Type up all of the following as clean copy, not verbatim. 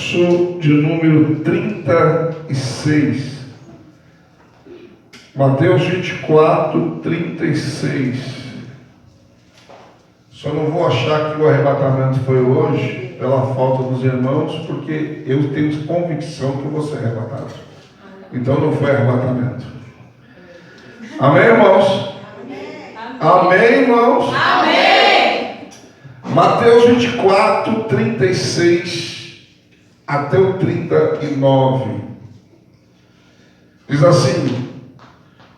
verso de número 36. Mateus 24, 36. Só não vou achar que o arrebatamento foi hoje, pela falta dos irmãos, porque eu tenho convicção que eu vou ser arrebatado. Então não foi arrebatamento. Amém, irmãos? Amém, irmãos? Amém! Mateus 24, 36 até o 39. Diz assim: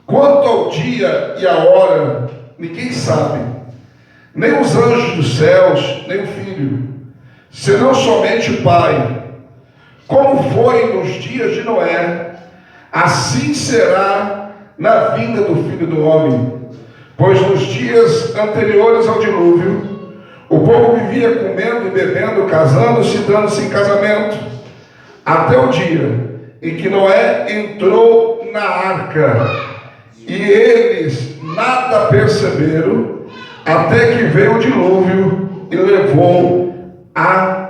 quanto ao dia e a hora, ninguém sabe, nem os anjos dos céus, nem o Filho, senão somente o Pai. Como foi nos dias de Noé, assim será na vinda do Filho do Homem. Pois nos dias anteriores ao dilúvio, o povo vivia comendo e bebendo, casando-se e dando-se em casamento, até o dia em que Noé entrou na arca, e eles nada perceberam, até que veio o dilúvio e levou a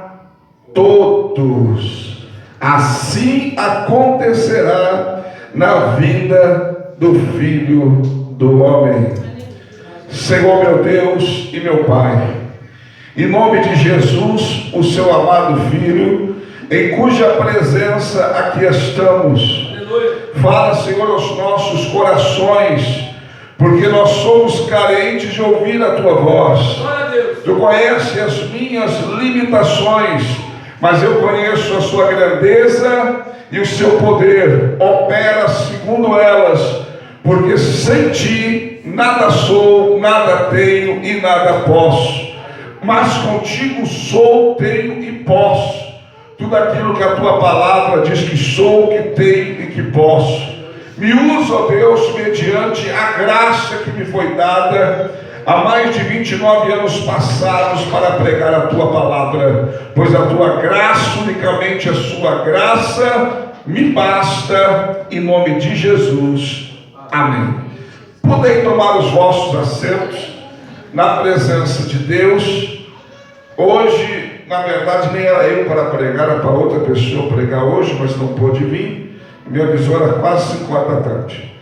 todos. Assim acontecerá na vinda do Filho do Homem. Senhor meu Deus e meu Pai, em nome de Jesus, o seu amado Filho, em cuja presença aqui estamos, fala, Senhor, aos nossos corações, porque nós somos carentes de ouvir a Tua voz. Tu conheces as minhas limitações, mas eu conheço a Sua grandeza e o Seu poder. Opera segundo elas, porque sem Ti nada sou, nada tenho e nada posso. Mas contigo sou, tenho e posso. Tudo aquilo que a Tua palavra diz que sou, que tenho e que posso. Me usa, ó Deus, mediante a graça que me foi dada há mais de 29 anos passados para pregar a Tua palavra, pois a Tua graça, unicamente a Sua graça, me basta, em nome de Jesus. Amém. Podem tomar os vossos assentos na presença de Deus. Hoje, na verdade, nem era eu para pregar, era para outra pessoa pregar hoje, mas não pôde vir. Me avisou, era quase 5 horas da tarde.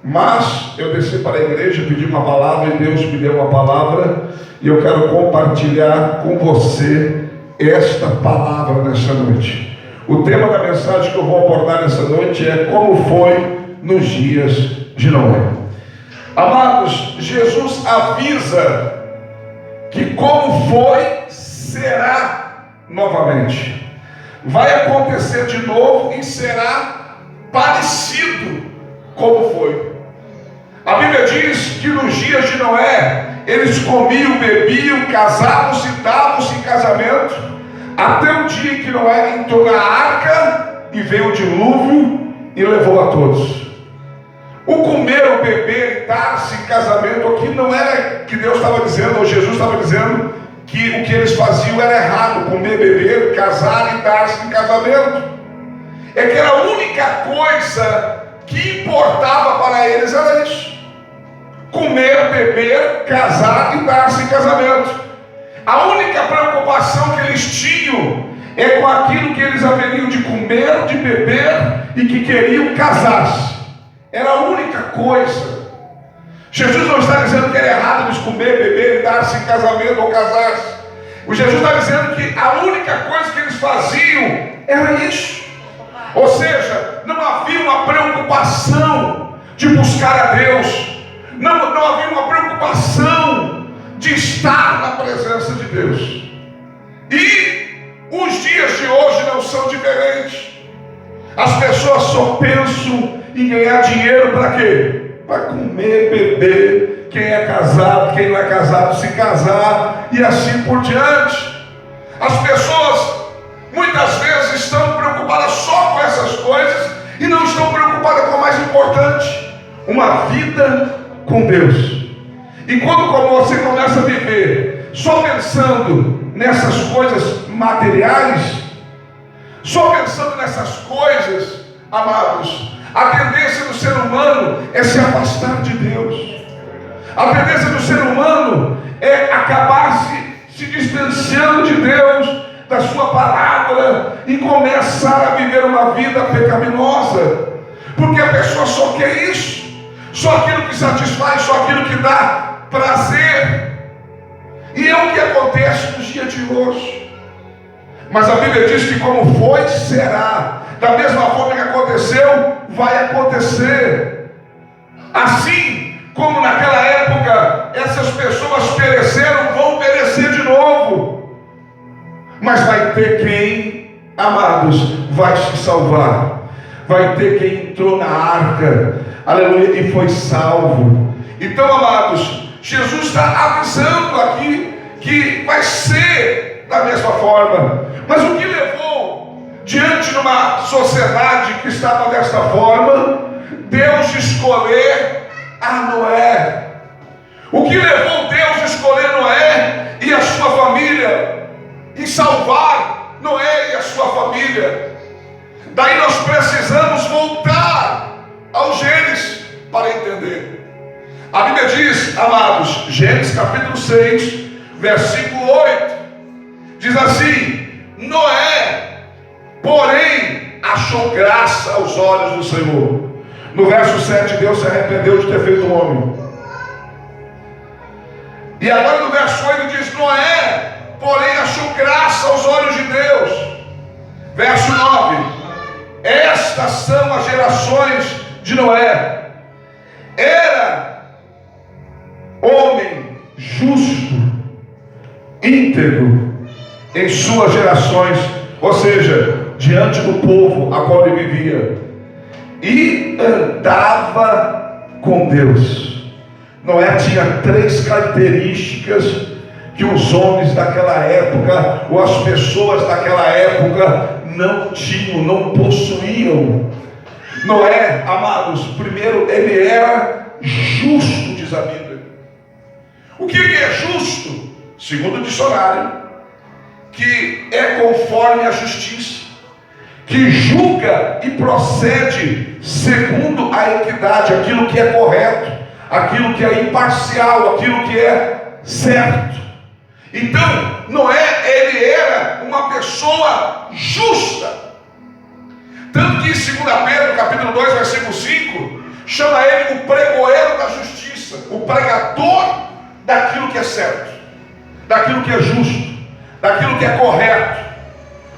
Mas eu desci para a igreja, pedi uma palavra e Deus me deu uma palavra. E eu quero compartilhar com você esta palavra nessa noite. O tema da mensagem que eu vou abordar nessa noite é como foi nos dias de Noé. Amados, Jesus avisa que como foi, será novamente. Vai acontecer de novo e será parecido como foi. A Bíblia diz que nos dias de Noé, eles comiam, bebiam, casavam-se, davam-se em casamento, até o dia em que Noé entrou na arca e veio o dilúvio e levou a todos. O comer, o beber e dar-se em casamento aqui não era que Deus estava dizendo, ou Jesus estava dizendo, que o que eles faziam era errado, comer, beber, casar e dar-se em casamento. É que era a única coisa que importava para eles era isso: comer, beber, casar e dar-se em casamento. A única preocupação que eles tinham é com aquilo que eles haveriam de comer, de beber e que queriam casar-se. Era a única coisa. Jesus não está dizendo que era errado eles comer, beber e dar-se em casamento ou casar-se. O Jesus está dizendo que a única coisa que eles faziam era isso. Ou seja, não havia uma preocupação de buscar a Deus, não havia uma preocupação de estar na presença de Deus. E os dias de hoje não são diferentes. As pessoas só pensam em ganhar dinheiro para quê? Para comer, beber, quem é casado, quem não é casado se casar e assim por diante. As pessoas muitas vezes estão preocupadas só com essas coisas e não estão preocupadas com o mais importante: uma vida com Deus. E quando você começa a viver só pensando nessas coisas materiais, só pensando nessas coisas, amados, a tendência do ser humano é se afastar de Deus. A tendência do ser humano é acabar se distanciando de Deus, da sua palavra e começar a viver uma vida pecaminosa, porque a pessoa só quer isso, só aquilo que satisfaz, só aquilo que dá prazer, e é o que acontece nos dias de hoje. Mas a Bíblia diz que como foi, será, da mesma forma que aconteceu, vai acontecer. Assim como naquela época essas pessoas pereceram, vão perecer de novo. Mas vai ter quem, amados, vai se salvar. Vai ter quem entrou na arca, aleluia, e foi salvo. Então, amados, Jesus está avisando aqui que vai ser da mesma forma. Mas o que levou, diante de uma sociedade que estava desta forma, Deus escolher a Noé? O que levou Deus a escolher Noé e a sua família, e salvar Noé e a sua família? Daí nós precisamos voltar ao Gênesis para entender. A Bíblia diz, amados, Gênesis capítulo 6, versículo 8, diz assim: Noé, porém, achou graça aos olhos do Senhor. No verso 7, Deus se arrependeu de ter feito o homem. E agora no verso 8 diz: Noé, porém, achou graça aos olhos de Deus. Verso 9: estas são as gerações de Noé. Era homem justo, íntegro em suas gerações, ou seja, diante do povo a qual ele vivia, e andava com Deus. Noé tinha 3 características que os homens daquela época, ou as pessoas daquela época, não tinham, não possuíam. Noé, amados, primeiro, ele era justo, diz a Bíblia. O que é justo? Segundo o dicionário, que é conforme a justiça, que julga e procede segundo a equidade, aquilo que é correto, aquilo que é imparcial, aquilo que é certo. Então, Noé, ele era uma pessoa justa. Tanto que em 2 Pedro, capítulo 2, versículo 5, chama ele o pregoeiro da justiça, o pregador daquilo que é certo, daquilo que é justo, daquilo que é correto.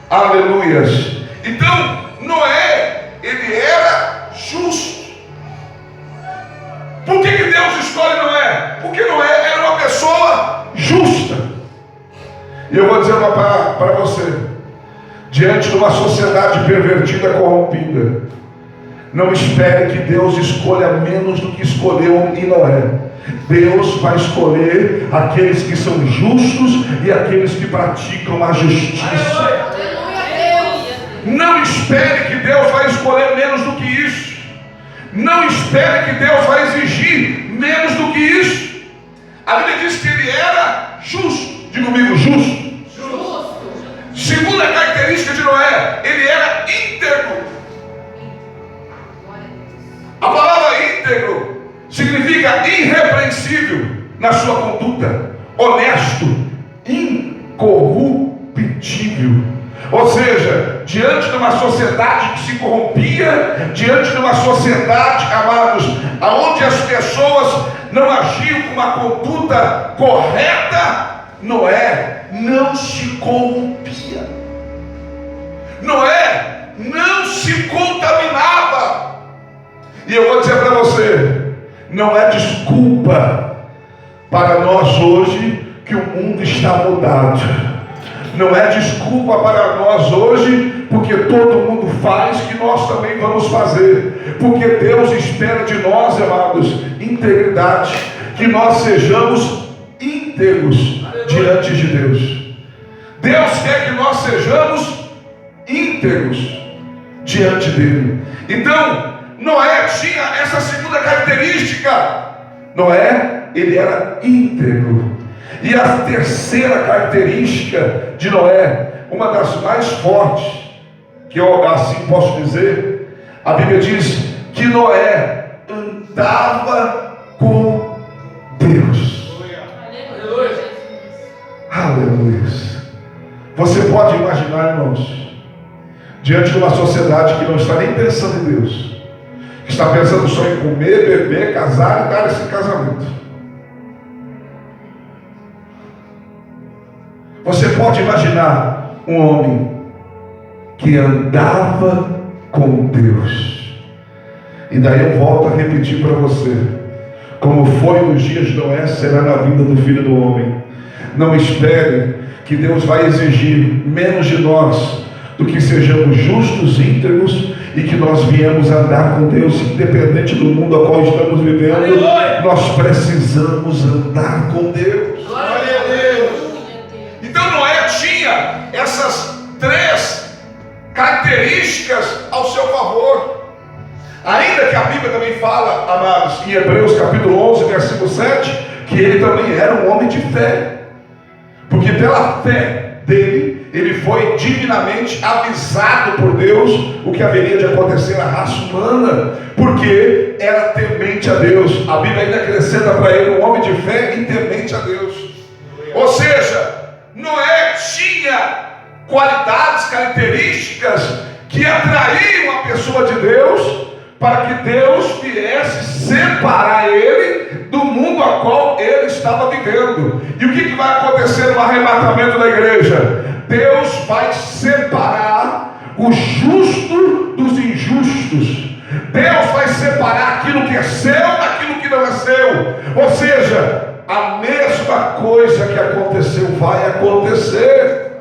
Aleluias. Então, Noé, ele era justo. Por que Deus escolhe Noé? Porque Noé era uma pessoa justa. E eu vou dizer para você, diante de uma sociedade pervertida, corrompida, não espere que Deus escolha menos do que escolheu em Noé. Deus vai escolher aqueles que são justos e aqueles que praticam a justiça. Não espere que Deus vai escolher menos do que isso. Não espere que Deus vai exigir menos do que isso. A Bíblia diz que ele era justo. Diga comigo, justo. Segunda característica de Noé, ele era íntegro. A palavra íntegro significa irrepreensível na sua conduta, honesto, incorruptível. Ou seja, diante de uma sociedade que se corrompia, diante de uma sociedade, amados, onde as pessoas não agiam com uma conduta correta, Noé não se corrompia. Noé não se contaminava. E eu vou dizer para você, não é desculpa para nós hoje que o mundo está mudado. Não é desculpa para nós hoje, porque todo mundo faz, que nós também vamos fazer. Porque Deus espera de nós, amados, integridade, que nós sejamos íntegros diante de Deus. Deus quer que nós sejamos íntegros diante dele. Então, Noé tinha essa segunda característica. Noé, ele era íntegro. E a terceira característica de Noé, uma das mais fortes, que eu assim posso dizer, a Bíblia diz que Noé andava com Deus. Aleluia. Você pode imaginar, irmãos, diante de uma sociedade que não está nem pensando em Deus, que está pensando só em comer, beber, casar e dar esse casamento. Você pode imaginar um homem que andava com Deus. E daí eu volto a repetir para você: como foi nos dias de Noé, será na vida do Filho do Homem. Não espere que Deus vai exigir menos de nós do que sejamos justos, íntegros e que nós viemos andar com Deus, independente do mundo a qual estamos vivendo. Aleluia. Nós precisamos andar com Deus. Glória a Deus. Então Noé tinha essas 3 características ao seu favor. Ainda que a Bíblia também fala, amados, em Hebreus capítulo 11, versículo 7, que ele também era um homem de fé. Porque pela fé dele, ele foi divinamente avisado por Deus o que haveria de acontecer à raça humana, porque era temente a Deus. A Bíblia ainda acrescenta para ele um homem de fé e temente a Deus. Ou seja, Noé tinha qualidades, características que atraíam a pessoa de Deus, para que Deus viesse separar ele do mundo a qual ele estava vivendo. E o que vai acontecer no arrebatamento da igreja? Deus vai separar o justo dos injustos. Deus vai separar aquilo que é seu daquilo que não é seu. Ou seja, a mesma coisa que aconteceu vai acontecer.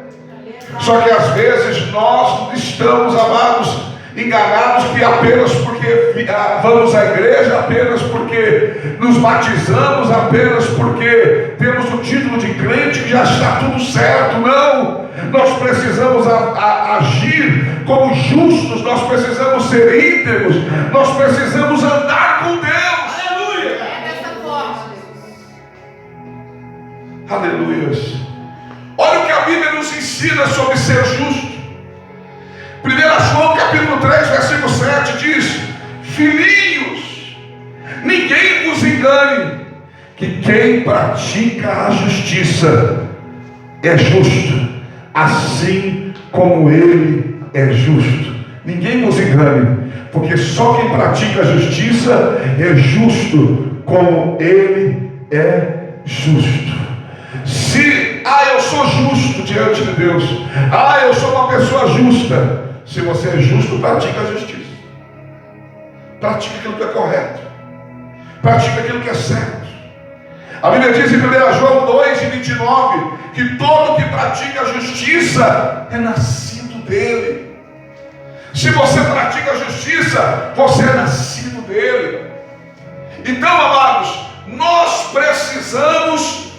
Só que às vezes nós estamos, amados, enganados, que apenas porque vamos à igreja, apenas porque nos batizamos, apenas porque temos o título de crente, que já está tudo certo. Não, nós precisamos agir como justos, nós precisamos ser íntegros, nós precisamos andar com Deus. Aleluia! É dessa forma. Aleluia. Olha o que a Bíblia nos ensina sobre ser justo. 1 João capítulo 3, versículo 7 diz: filhinhos, ninguém vos engane, que quem pratica a justiça é justo, assim como ele é justo. Ninguém vos engane, porque só quem pratica a justiça é justo, como ele é justo. Se eu sou justo diante de Deus, eu sou uma pessoa justa. Se você é justo, pratica a justiça, pratica aquilo que é correto, pratica aquilo que é certo. A Bíblia diz em 1 João 2:29 que todo que pratica a justiça é nascido dele. Se você pratica a justiça, você é nascido dele. Então, amados, nós precisamos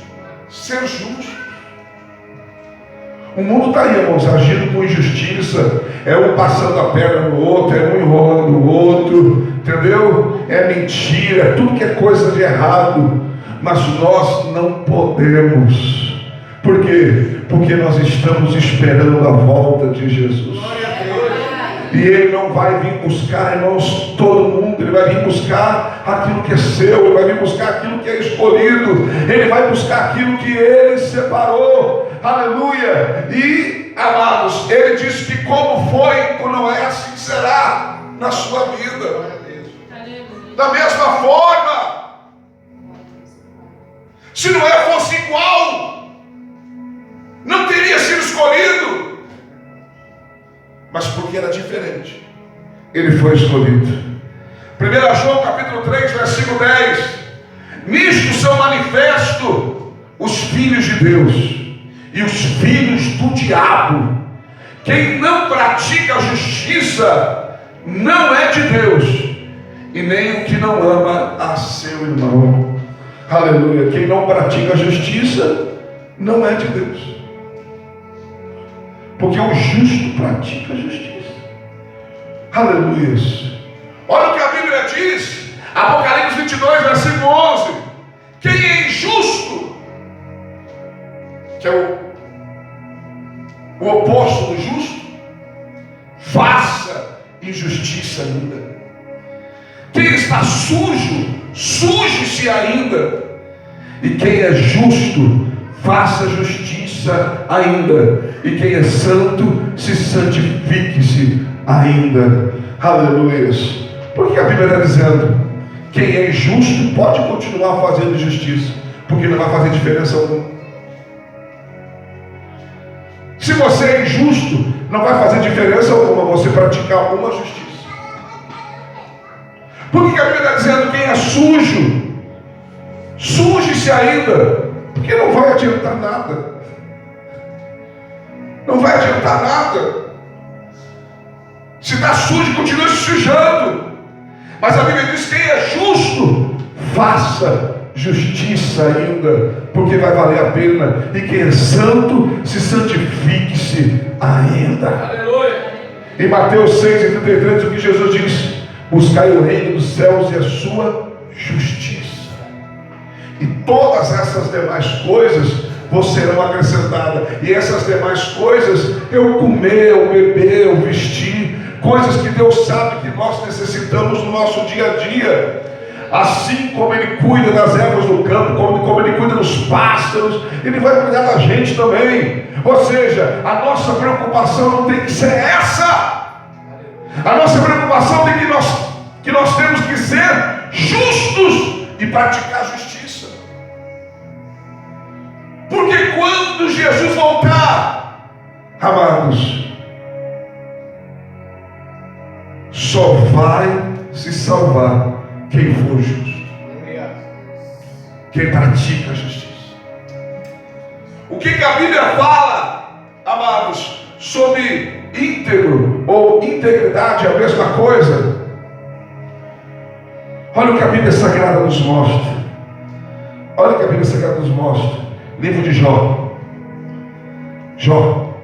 ser justos. O mundo está aí, irmãos, agindo com injustiça. É um passando a perna no outro, é um enrolando o outro, entendeu? É mentira, é tudo que é coisa de errado. Mas nós não podemos. Por quê? Porque nós estamos esperando a volta de Jesus. E Ele não vai vir buscar, irmãos, todo mundo. Ele vai vir buscar aquilo que é seu. Ele vai vir buscar aquilo que é escolhido. Ele vai buscar aquilo que Ele separou. Aleluia. E, amados, Ele diz que como foi com Noé, assim será na sua vida. Da mesma forma, se Noé fosse igual, não teria sido escolhido. Mas porque era diferente, ele foi escolhido. 1 João capítulo 3, versículo 10: nisto são manifestos os filhos de Deus e os filhos do diabo. Quem não pratica a justiça não é de Deus, e nem o que não ama a seu irmão. Aleluia. Quem não pratica a justiça não é de Deus, porque o justo pratica a justiça. Aleluia. Olha o que a Bíblia diz, Apocalipse 22, versículo 11: quem é injusto, que é o oposto do justo, faça injustiça ainda. Quem está sujo, suje-se ainda. E quem é justo, faça justiça. justiça ainda. E quem é santo, se santifique-se ainda. Aleluia. Por que a Bíblia está dizendo? Quem é injusto pode continuar fazendo justiça, porque não vai fazer diferença alguma. Se você é injusto, não vai fazer diferença alguma você praticar alguma justiça. Por que a Bíblia está dizendo quem é sujo, suje-se ainda? Porque não vai adiantar nada. Não vai adiantar nada. Se está sujo, continua se sujando. Mas a Bíblia diz: quem é justo, faça justiça ainda, porque vai valer a pena. E quem é santo, se santifique-se ainda. Aleluia. Em Mateus 6:33, o que Jesus diz: buscai o reino dos céus e a sua justiça, e todas essas demais coisas vos serão acrescentadas. E essas demais coisas, eu comer, eu beber, eu vestir, coisas que Deus sabe que nós necessitamos no nosso dia a dia. Assim como Ele cuida das ervas do campo, como Ele cuida dos pássaros, Ele vai cuidar da gente também. Ou seja, a nossa preocupação não tem que ser essa. A nossa preocupação tem que nós temos que ser justos e praticar justiça. Porque quando Jesus voltar, amados, só vai se salvar quem for justo, quem pratica a justiça. O que a Bíblia fala, amados, sobre íntegro ou integridade, é a mesma coisa. Olha o que a Bíblia Sagrada nos mostra. Olha o que a Bíblia Sagrada nos mostra. Livro de Jó. Jó.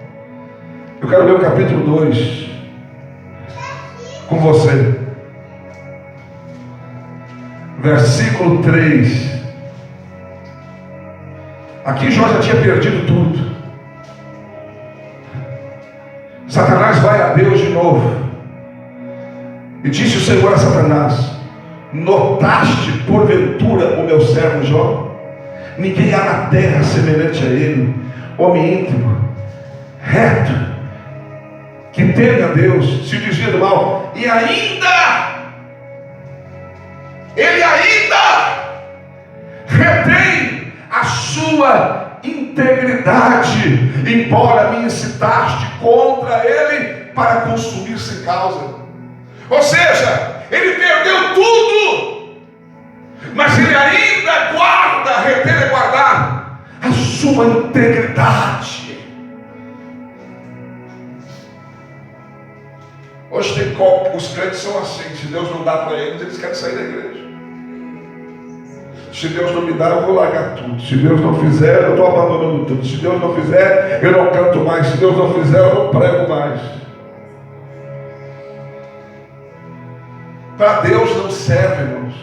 Eu quero ler o capítulo 2 com você. Versículo 3. Aqui Jó já tinha perdido tudo. Satanás vai a Deus de novo. E disse o Senhor a Satanás: notaste porventura o meu servo Jó? Ninguém há na terra semelhante a ele, homem íntegro, reto, que teme a Deus, se desvia do mal, e ele ainda retém a sua integridade, embora me incitaste contra ele para consumir sem causa. Ou seja, ele perdeu tudo, mas ele ainda guarda, retém e guardar a sua integridade. Hoje os crentes são assim: se Deus não dá para eles querem sair da igreja. Se Deus não me dá, eu vou largar tudo. Se Deus não fizer, eu estou abandonando tudo. Se Deus não fizer, eu não canto mais. Se Deus não fizer, eu não prego mais. Para Deus não serve, irmãos.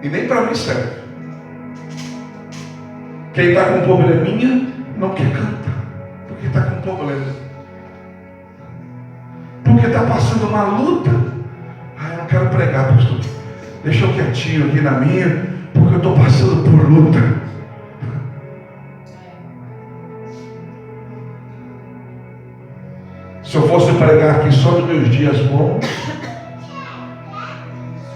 E nem para mim serve. Quem está com probleminha não quer cantar, porque está com problema, porque está passando uma luta. Eu não quero pregar, pastor, deixa eu quietinho aqui na minha, porque eu estou passando por luta. Se eu fosse pregar aqui só nos meus dias bons,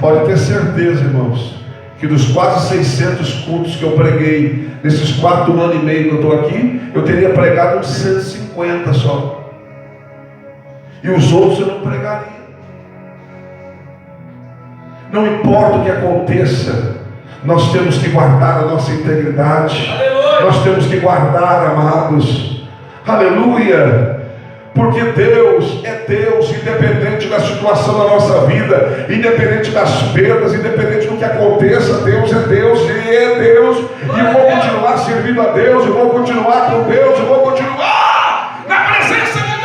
pode ter certeza, irmãos, que dos quase 600 cultos que eu preguei nesses 4 anos e meio que eu estou aqui, eu teria pregado uns 150 só, e os outros eu não pregaria. Não importa o que aconteça, nós temos que guardar a nossa integridade. Aleluia. Nós temos que guardar, amados, aleluia, porque Deus é Deus, independente da situação da nossa vida, independente das perdas, independente do que aconteça. Deus é Deus, Ele é Deus, e eu vou continuar servindo a Deus, eu vou continuar com Deus, eu vou continuar na presença de Deus.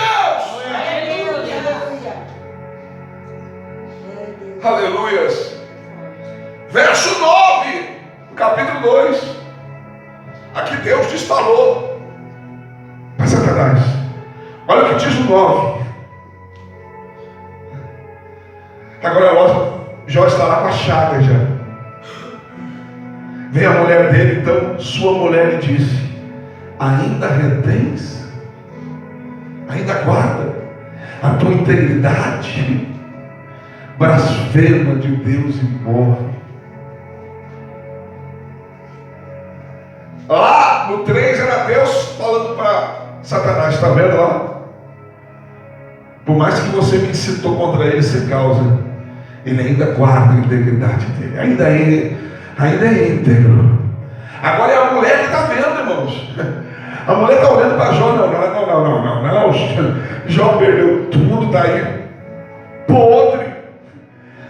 Aleluias. Verso 9, capítulo 2. Aqui Deus falou para Satanás. Olha o que diz o 9. Agora Jó está lá com a chaga já. Vem a mulher dele, então sua mulher lhe disse: ainda retens? Ainda guarda a tua integridade? Blasfema de Deus e morre. Lá no 3 era Deus falando para Satanás: está vendo lá? Por mais que você me incitou contra ele sem causa, ele ainda guarda a integridade dele, ainda é íntegro. Agora é a mulher que está vendo, irmãos. A mulher está olhando para Jó: não. Jó perdeu tudo, está aí podre,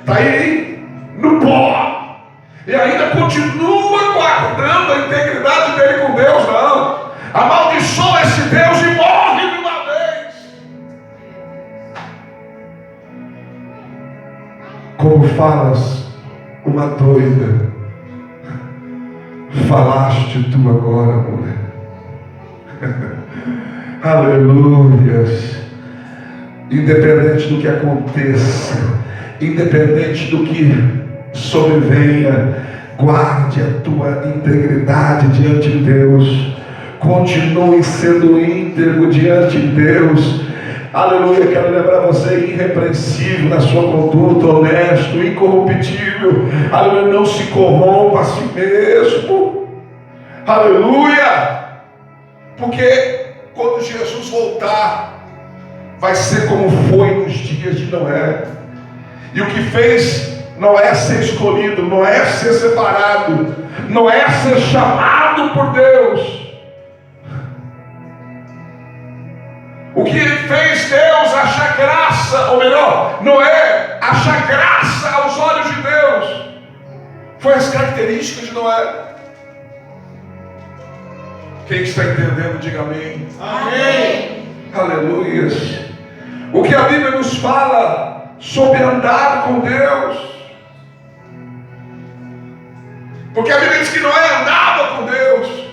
está aí no pó, e ainda continua guardando a integridade dele com Deus. Não, amaldiçoa esse Deus e morre de uma vez. Como falas uma doida, falaste tu agora, mulher. Aleluias. Independente do que aconteça, independente do que sobrevenha, guarde a tua integridade diante de Deus. Continue sendo íntegro diante de Deus. Aleluia. Quero lembrar você: irrepreensível na sua conduta, honesto, incorruptível. Aleluia. Não se corrompa a si mesmo. Aleluia. Porque quando Jesus voltar, vai ser como foi nos dias de Noé. E o que fez não é ser escolhido, não é ser separado, não é ser chamado por Deus. O que ele fez Deus achar graça, ou melhor, Noé achar graça aos olhos de Deus, foi as características de Noé. Quem está entendendo, diga amém. Amém. Aleluias. O que a Bíblia nos fala sobre andar com Deus, porque a Bíblia diz que Noé andava com Deus.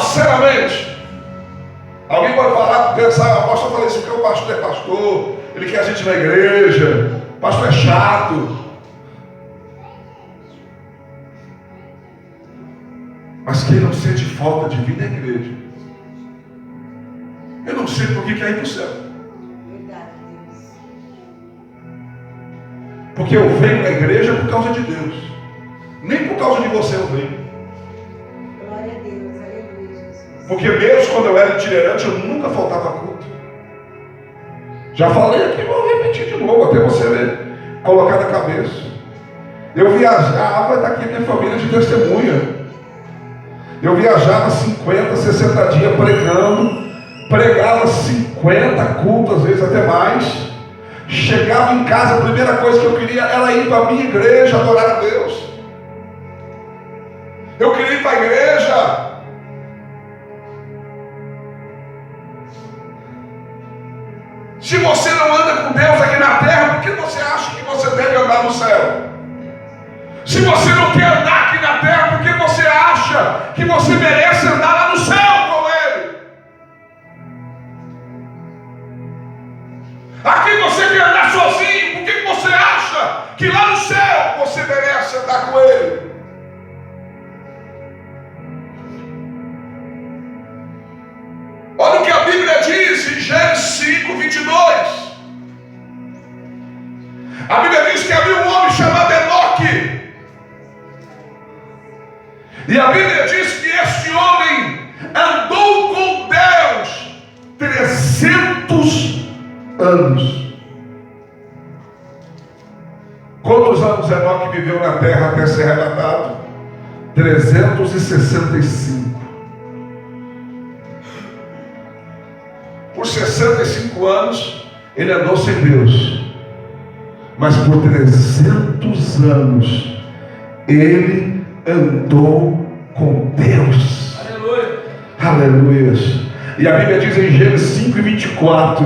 Sinceramente, alguém pode falar, pensar: o pastor fala isso porque o pastor é pastor, ele quer a gente na igreja, o pastor é chato. Mas quem não sente falta de vir na igreja, eu não sei por que quer ir para o céu. Porque eu venho na igreja por causa de Deus, nem por causa de você eu venho. Glória a Deus, aleluia, Jesus. Porque mesmo quando eu era itinerante, eu nunca faltava culto. Já falei aqui, vou repetir de novo, até você colocar na cabeça. Eu viajava, está aqui minha família de testemunha. Eu viajava 50, 60 dias pregava 50 cultos, às vezes até mais. Chegava em casa, a primeira coisa que eu queria era ir para a minha igreja, adorar a Deus. Eu queria ir para a igreja. Se você não anda com Deus aqui na terra, por que você acha que você deve andar no céu? Se você não quer andar aqui na terra, por que você acha que você merece andar lá no céu com Ele? Aqui você quer andar sozinho, por que você acha que lá no céu você merece andar com Ele? Olha o que a Bíblia diz em Gênesis 5, 22. A Bíblia diz que havia um homem chamado Enoque. E a Bíblia diz que este homem andou com Deus 300 anos. Quantos anos Enoque viveu na terra até ser arrebatado? 365. Por 65 anos ele andou sem Deus, mas por 300 anos ele andou com Deus. Aleluia. Aleluia. E a Bíblia diz em Gênesis 5:24,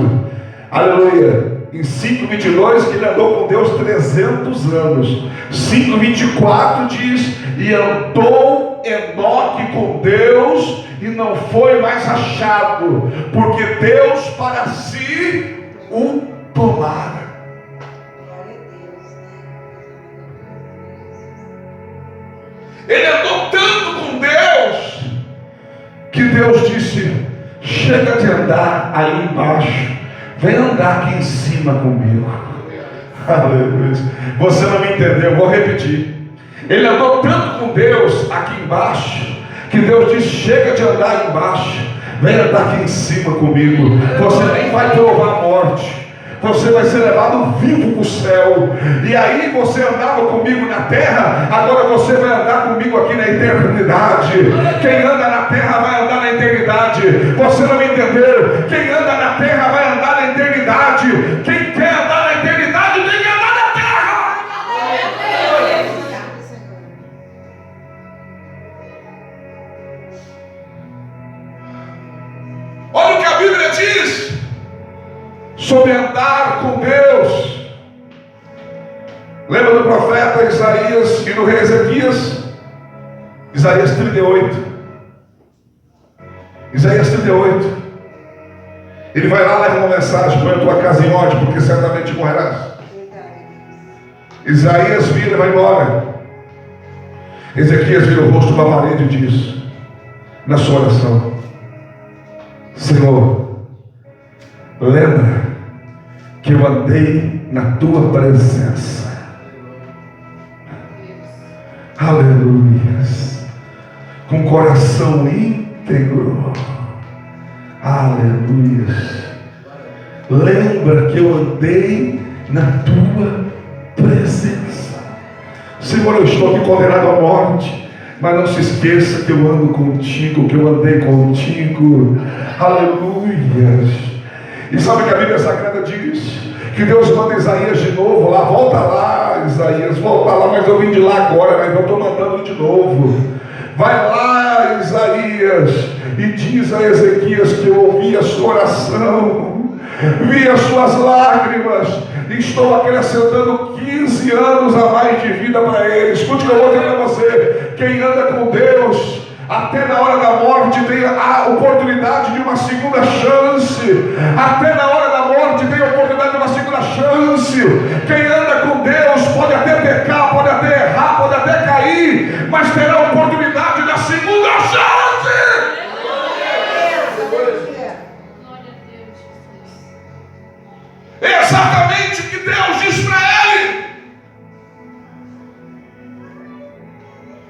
aleluia, em 5:22 que ele andou com Deus 300 anos. 5:24 diz: e andou Enoque com Deus e não foi mais achado, porque Deus para si o tomara. Glória a Deus, né? Ele andou tanto com Deus que Deus disse: chega de andar aí embaixo, vem andar aqui em cima comigo. Aleluia. Você não me entendeu, vou repetir. Ele andou tanto com Deus aqui embaixo que Deus disse: chega de andar aí embaixo, vem andar aqui em cima comigo. Você nem vai provar a morte, você vai ser levado vivo para o céu. E aí você andava comigo na terra, agora você vai andar comigo aqui na eternidade. Quem anda na terra vai andar na eternidade. Você não me entendeu? Quem anda na terra vai andar na eternidade. Quem quer andar na eternidade tem que andar na terra. Olha o que a Bíblia diz sobre andar com Deus. Lembra do profeta Isaías e do rei Ezequias? Isaías 38. Isaías 38. Ele vai lá, leva uma mensagem: põe a tua casa em ordem, porque certamente morrerás. Isaías vira e vai embora. Ezequias vira o rosto para a parede e diz, na sua oração: Senhor, lembra que eu andei na tua presença. Aleluia. Com coração íntegro. Aleluia. Lembra que eu andei na tua presença. Senhor, eu estou aqui condenado à morte, mas não se esqueça que eu ando contigo, que eu andei contigo. Aleluia. E sabe que a Bíblia Sagrada diz que Deus manda Isaías de novo lá: volta lá, Isaías, volta lá. Mas eu vim de lá agora, mas eu estou mandando de novo. Vai lá, Isaías, e diz a Ezequias que eu ouvi a sua oração, vi as suas lágrimas, e estou acrescentando 15 anos a mais de vida para ele. Escute o que eu vou dizer para você: quem anda com Deus, até na hora da morte tem a oportunidade de uma segunda chance. Até na hora da morte tem a oportunidade de uma segunda chance. Quem anda com Deus pode até pecar, pode até errar, pode até cair, mas terá a oportunidade da segunda chance. É exatamente o que Deus diz para ele.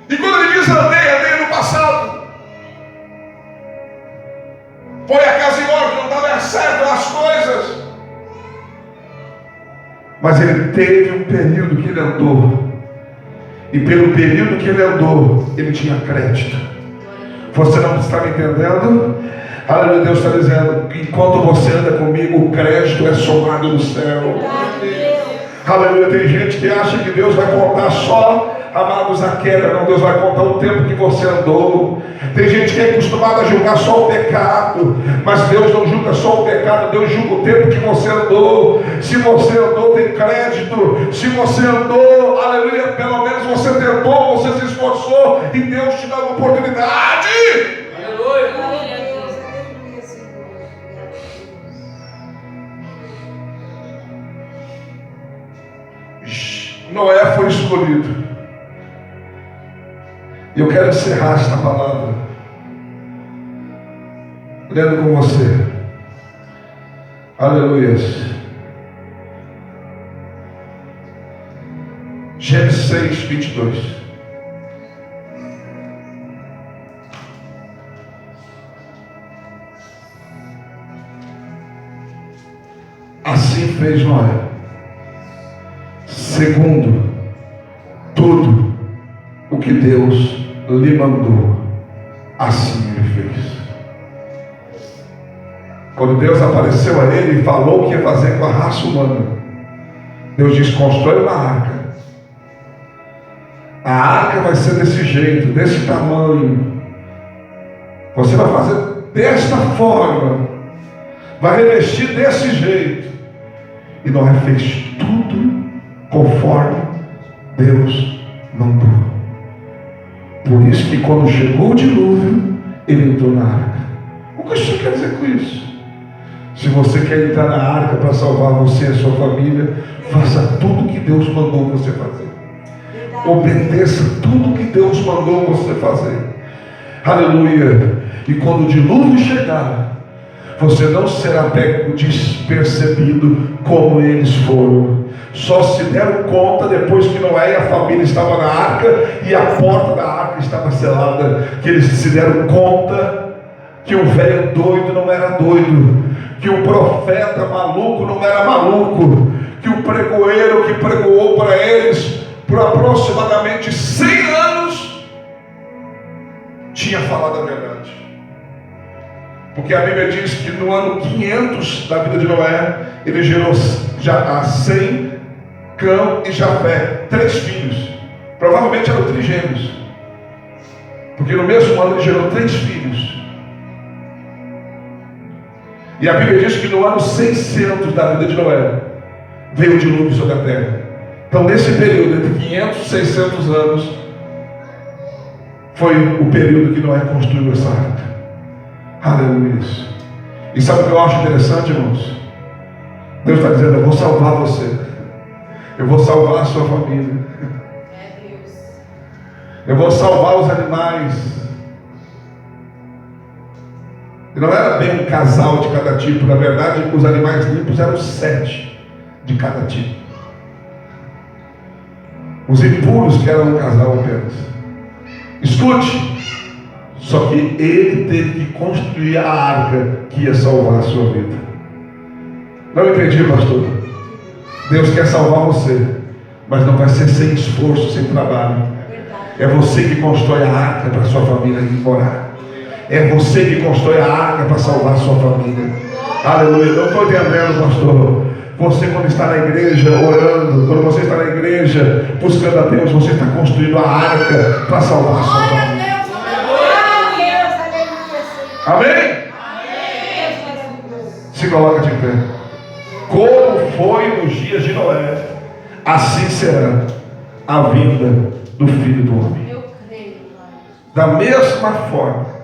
E quando ele diz andei no passado, põe a casa em ordem, não estava certo as coisas. Mas ele teve um período que ele andou, e pelo período que ele andou, ele tinha crédito. Você não está me entendendo? Aleluia. Deus está dizendo: enquanto você anda comigo, o crédito é somado no céu. Aleluia. Tem gente que acha que Deus vai contar só, amados, a queda. Não, Deus vai contar o tempo que você andou. Tem gente que é acostumada a julgar só o pecado, mas Deus não julga só o pecado, Deus julga o tempo que você andou. Se você andou, tem crédito. Se você andou, aleluia, pelo menos você tentou, você se esforçou, e Deus te dá uma oportunidade. Aleluia. Noé foi escolhido. E eu quero encerrar esta palavra lendo com você. Aleluia. Gênesis 6, 22. Assim fez Noé, segundo tudo o que Deus lhe mandou, assim ele fez. Quando Deus apareceu a ele e falou o que ia fazer com a raça humana, Deus diz: constrói uma arca. A arca vai ser desse jeito, desse tamanho. Você vai fazer desta forma, vai revestir desse jeito. E Noé fez tudo conforme Deus mandou. Por isso que quando chegou o dilúvio, ele entrou na arca. O que isso quer dizer com isso? Se você quer entrar na arca para salvar você e a sua família, faça tudo o que Deus mandou você fazer. Obedeça tudo que Deus mandou você fazer. Aleluia. E quando o dilúvio chegar, você não será pego despercebido como eles foram. Só se deram conta depois que Noé e a família estavam na arca e a porta da arca estava selada, que eles se deram conta que o velho doido não era doido, que o profeta maluco não era maluco, que o pregoeiro que pregoou para eles por aproximadamente 100 anos tinha falado a verdade. Porque a Bíblia diz que no ano 500 da vida de Noé, ele gerou já Sem, Cã e Jafé, 3 filhos. Provavelmente eram trigêmeos, porque no mesmo ano ele gerou 3 filhos. E a Bíblia diz que no ano 600 da vida de Noé veio o dilúvio sobre a terra. Então nesse período, entre 500 e 600 anos, foi o período que Noé construiu essa arca. Aleluia. E sabe o que eu acho interessante, irmãos? Deus está dizendo: eu vou salvar você, eu vou salvar a sua família, eu vou salvar os animais. E não era bem um casal de cada tipo. Na verdade, os animais limpos eram 7 de cada tipo. Os impuros que eram um casal apenas. Escute. Só que ele teve que construir a arca que ia salvar a sua vida. Não entendi, pastor. Deus quer salvar você, mas não vai ser sem esforço, sem trabalho. É você que constrói a arca para a sua família ir morar. É você que constrói a arca para salvar a sua família. Aleluia. Não estou entendendo, pastor. Você, quando está na igreja orando, quando você está na igreja buscando a Deus, você está construindo a arca para salvar a sua família. Amém? Se coloca de pé. Como foi nos dias de Noé, assim será a vinda do Filho do Homem. Da mesma forma